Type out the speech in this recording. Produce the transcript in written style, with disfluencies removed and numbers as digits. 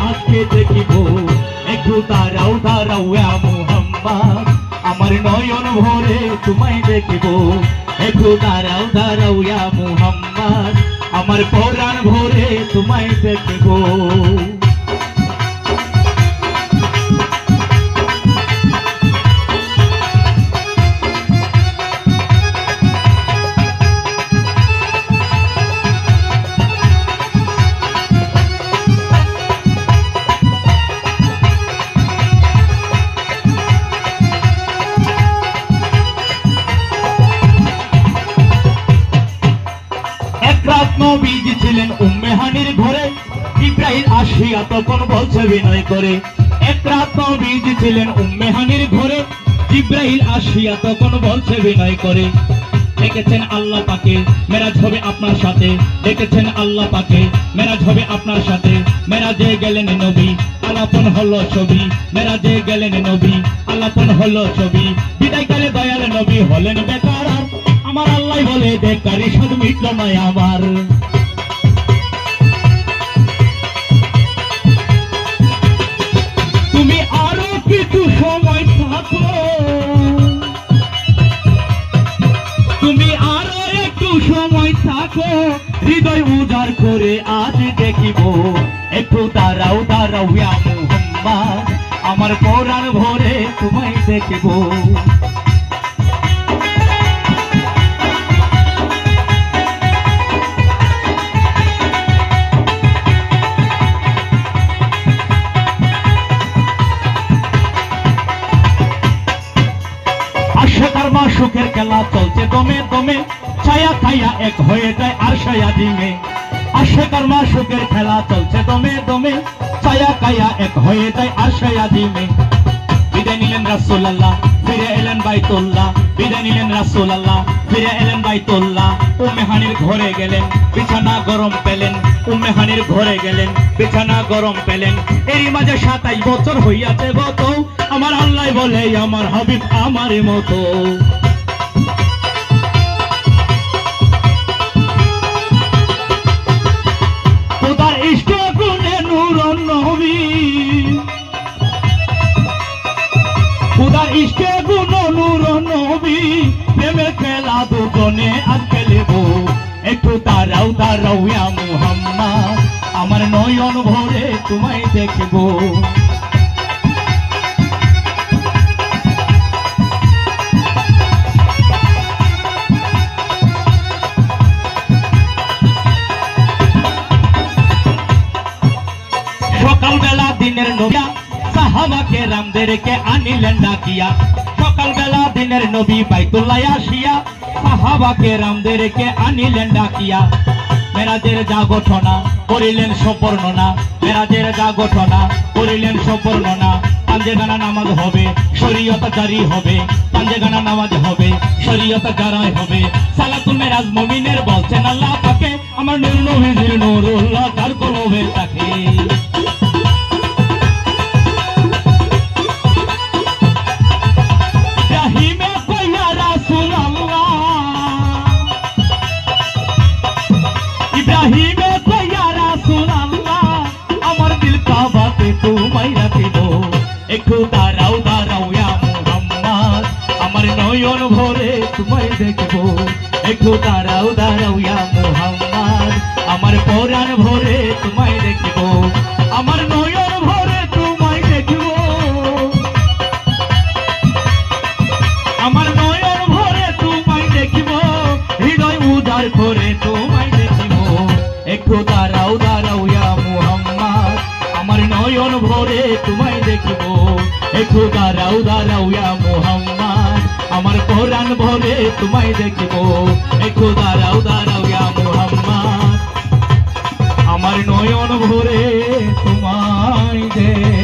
আজকে দেখিব। একটু দাঁড়াও দাঁড়াও ইয়া মুহাম্মদ, আমার নয়ন ভরে তোমায় দেখিব। একটু দাঁড়াও দাঁড়াও ইয়া মুহাম্মদ, আমার পরাণ ভরে তোমায় দেখিব। নবীজি ছিলেন উম্মে হানির ঘরে, জিবরাইল আসিয়া তখন বলছে বিনয় করে। এক রাত নবীজি ছিলেন উম্মে হানির ঘরে, জিবরাইল আসিয়া তখন বলছে বিনয় করে। ডেকেছেন আল্লাহ পাকে, মেরাজ হবে আপনার সাথে। ডেকেছেন আল্লাহ পাকে, মেরাজ হবে আপনার সাথে। মেরাজে গেলেন নবী, আলাপন হলো ছবি। মেরাজে গেলেন নবী, আলাপন হলো ছবি। বিদায়কালে দয়াল নবী হলেন বেকার, আমার আল্লাহ বলে বেকারি সদ মিটল নয় আমার। তুমি আরো কিছু সময় থাকো, তুমি আরো একটু সময় থাকো, হৃদয় উজাড় করে আজ দেখিব। একটু দাঁড়াও দাঁড়াও ইয়া মুহাম্মদ, আমার পরাণ ভরে তোমায় দেখিব। সুখের খেলা চলছে দমে দমে, ছায়া খাইয়া এক হয়ে যায় আর ছায়া দিমে। আশেকার মা সুখের খেলা চলছে দমে দমে, ছায়া খাইয়া এক হয়ে যায় আর ছায়া দিমে। বিদায় নিলেন রাসূলুল্লাহ, ফিরে এলেন বাইতুল্লাহ। বিদায় নিলেন রাসূলুল্লাহ, ফিরে এলেন বাইতুল্লাহ। উম্মে হানির ঘরে গেলেন, বিছানা গরম পেলেন। উম্মে হানির ঘরে গেলেন, বিছানা গরম পেলেন। এরই মাঝে 27 বছর হইয়াছে গত, আমার আল্লাহ বলে আমার হাবিব আমার মতো। খোদার ইষ্ট গুণে নূর নবী, খোদার ইষ্টে গুণ নূর নবী, প্রেমের খেলা দুজনে আজ খেলিব। একটু দাঁড়াও দাঁড়াও ইয়া মুহাম্মদ, আমার নয়ন ভরে তোমায় দেখিব। সকালবেলা দিনের নবী সাহাবাকে রামদেরকে আনিলেন ডাকিয়া। সকালবেলা দিনের নবী বাইতুল্লাহ আসিয়া, সাহাবাকে রামদেরকে আনিলেন ডাকিয়া। মেরাজের যা ঘটনা করিলেন সম্পূর্ণনা, মেরাজের যা ঘটনা করিলেন সম্পূর্ণনা। পাঞ্জেগানা নামাজ হবে, শরীয়ত জারি হবে। পাঞ্জেগানা নামাজ হবে, শরীয়ত জারি হবে। সালাতুল মেরাজ মুমিনের বলছেন আল্লাহ পাকে, আমার নূর নবীর নূরুল্লাহ তার কলবে থাকে। ইব্রাহিমে কইয়া রাসূলুল্লাহ, আমার দিল কাবাতে তোমায় রাখিব। একটু দাঁড়াও দাঁড়াও ইয়া মুহাম্মদ, আমার নয়ন ভরে তোমায় দেখিব। একটু দাঁড়াও দাঁড়াও ইয়া মুহাম্মদ, আমার পরাণ ভরে তোমায় দেখিব। আমার নয়ন ভরে তোমায় দেখিব, আমার নয়ন ভরে তোমায় দেখিব। হৃদয় উজাড় করে তোমায় দেখিব। একটু দাঁড়াও দাঁড়াও ইয়া মুহাম্মদ, আমার নয়ন ভরে তোমায় দেখিব। একটু দাঁড়াও দাঁড়াও ইয়া মুহাম্মদ, আমার পরাণ ভরে তোমায় দেখিব। একটু দাঁড়াও দাঁড়াও ইয়া মুহাম্মদ, আমার নয়ন ভরে তোমায় দেখিব।